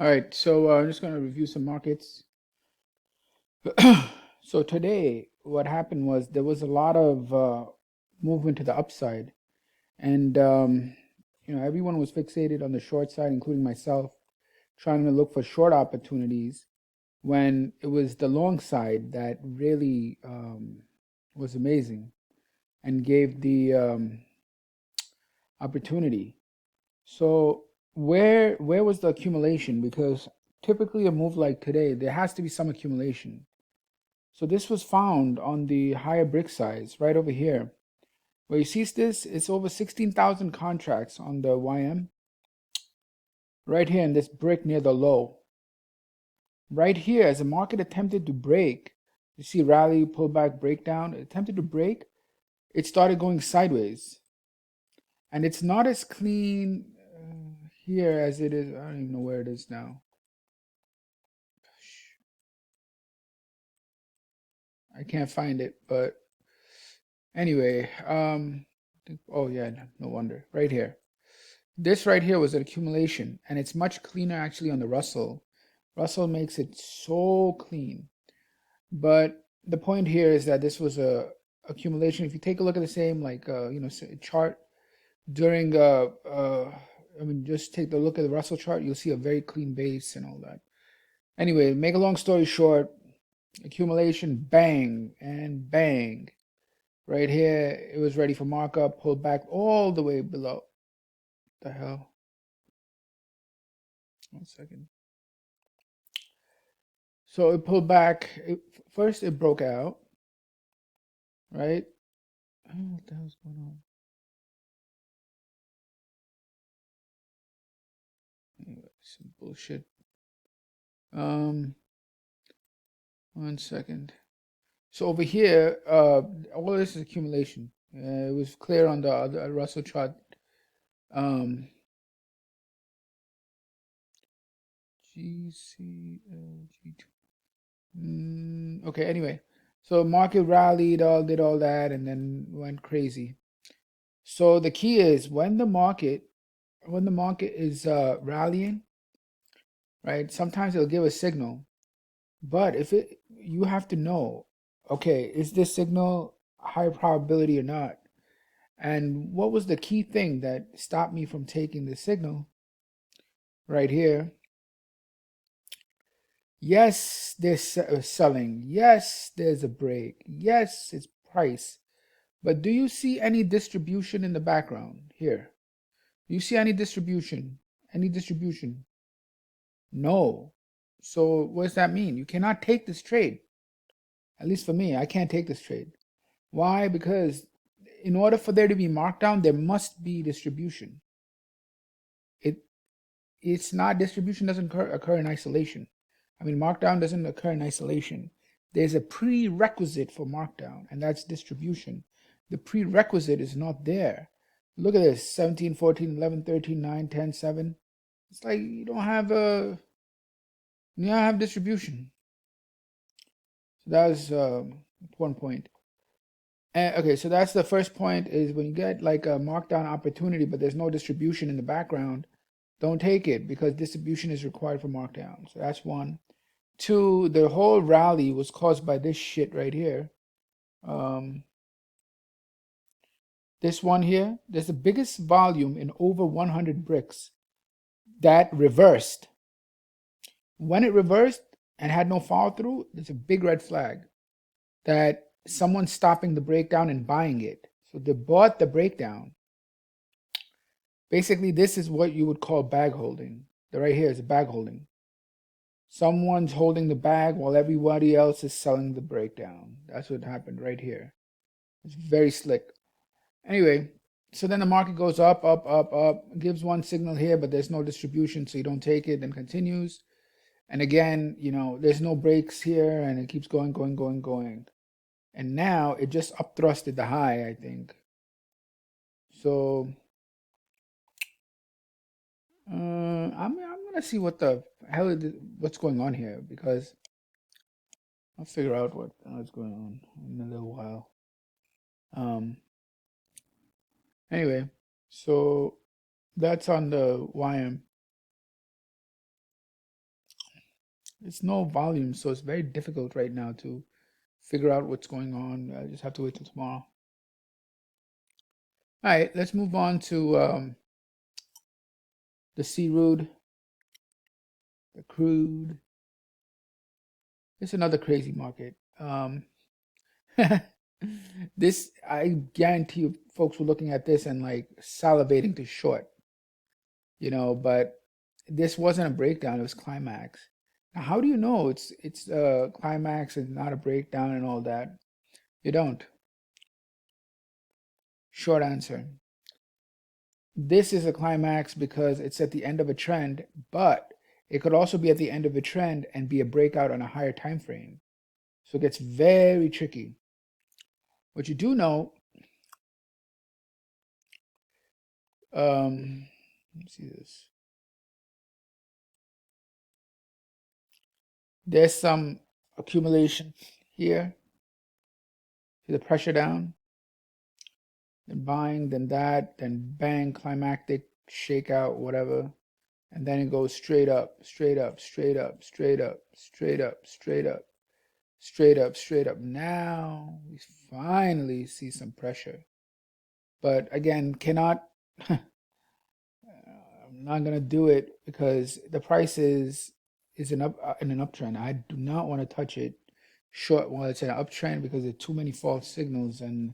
All right, so I'm just going to review some markets. So today, what happened was there was a lot of movement to the upside, and everyone was fixated on the short side, including myself, trying to look for short opportunities when it was the long side that really was amazing and gave the opportunity. So where was the accumulation? Because typically a move like today, there has to be some accumulation. So this was found on the higher brick size right over here. Where you see this, it's over 16,000 contracts on the YM. Right here in this brick near the low. Right here, as the market attempted to break, you see rally, pullback, breakdown, it attempted to break, it started going sideways. And it's not as clean here as it is. I don't even know where it is now. I can't find it, but anyway, oh yeah, no wonder. Right here. This right here was an accumulation, and it's much cleaner actually on the Russell. Russell makes it so clean. But the point here is that this was a accumulation. If you take a look at the same chart during I mean just take the look at the Russell chart, you'll see a very clean base and all that. Anyway, make a long story short, accumulation, bang and bang. Right here, it was ready for markup, pulled back all the way below. The hell? 1 second. So it pulled back. First, it broke out, right? I don't know what the hell's going on. Anyway, some bullshit. Um, 1 second. So over here, all of this is accumulation. It was clear on the other Russell chart. Um, GCLG2. Okay, anyway. So market rallied, all did all that, and then went crazy. So the key is when the market is rallying, right? Sometimes it'll give a signal, but if it you have to know, okay, is this signal high probability or not? And what was the key thing that stopped me from taking the signal right here? Yes, they're selling. Yes, there's a break. Yes, it's price. But do you see any distribution in the background here? Do you see any distribution? Any distribution? No. So what does that mean? You cannot take this trade. At least for me, I can't take this trade. Why? Because in order for there to be markdown, there must be distribution. It it's not distribution doesn't occur in isolation. I mean, markdown doesn't occur in isolation. There's a prerequisite for markdown, and that's distribution. The prerequisite is not there. Look at this 17, 14, 11, 13, 9, 10, 7. It's like you don't have distribution. So that was one point. And, okay, so that's the first point is when you get like a markdown opportunity, but there's no distribution in the background, don't take it because distribution is required for markdown. So that's one. Two, the whole rally was caused by this shit right here. Um, this one here, there's the biggest volume in over 100 bricks that reversed. When it reversed and had no follow through, there's a big red flag that someone's stopping the breakdown and buying it. So they bought the breakdown. Basically, this is what you would call bag holding. The right here is a bag holding. Someone's holding the bag while everybody else is selling the breakdown. That's what happened right here. It's very slick. Anyway, so then the market goes up, up, up, up, gives one signal here, but there's no distribution, so you don't take it, then continues. And again, there's no breaks here, and it keeps going, going, going, going. And now it just upthrusted the high, I think. So I'm gonna see what the hell what's going on here because I'll figure out what's going on in a little while. Um, anyway, so that's on the YM. It's no volume, so it's very difficult right now to figure out what's going on. I just have to wait till tomorrow. All right, let's move on to the CRUD, the crude. It's another crazy market. This, I guarantee you, folks were looking at this and like salivating to short, but this wasn't a breakdown, it was climax. Now, how do you know it's a climax and not a breakdown and all that? You don't. Short answer. This is a climax because it's at the end of a trend, but it could also be at the end of a trend and be a breakout on a higher time frame. So it gets very tricky. What you do know, let me see this. There's some accumulation here. See the pressure down, then buying, then that, then bang, climactic shakeout, whatever. And then it goes straight up, straight up, straight up, straight up, straight up, straight up, straight up, straight up. Now we finally see some pressure. But again, cannot, I'm not gonna do it because the price is in an uptrend. I do not want to touch it short while it's in an uptrend because there are too many false signals, and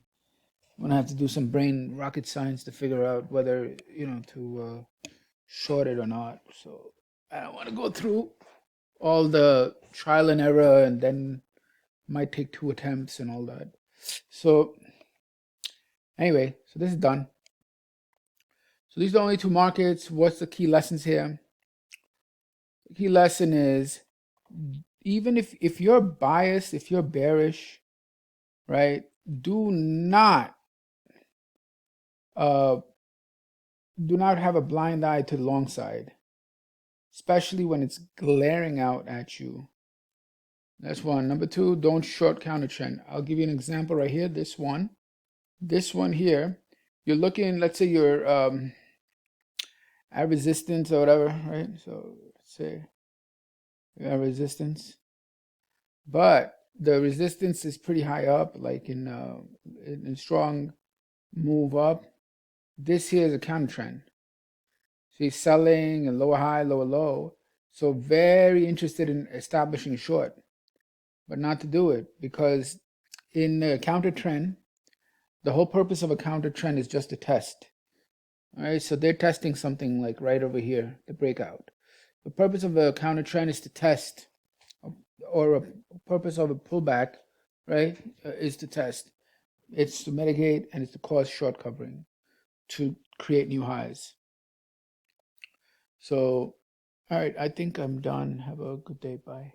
I'm gonna have to do some brain rocket science to figure out whether to short it or not. So I don't want to go through all the trial and error, and then might take 2 attempts and all that. So anyway, so this is done. So these are the only 2 markets. What's the key lessons here? The key lesson is, even if you're biased, if you're bearish, right, do not uh do not have a blind eye to the long side, especially when it's glaring out at you. That's one. Number two, don't short counter trend. I'll give you an example right here. This one here, you're looking, let's say you're at resistance or whatever, right? So let's say you have resistance, but the resistance is pretty high up, like in strong move up. This here is a counter trend. See, selling and lower high, lower low. So very interested in establishing a short, but not to do it because in a counter trend, the whole purpose of a counter trend is just a test. All right, so they're testing something like right over here, the breakout. The purpose of a counter trend is to test, or a purpose of a pullback, right, is to test. It's to mitigate and it's to cause short covering to create new highs. So, all right, I think I'm done. Have a good day. Bye.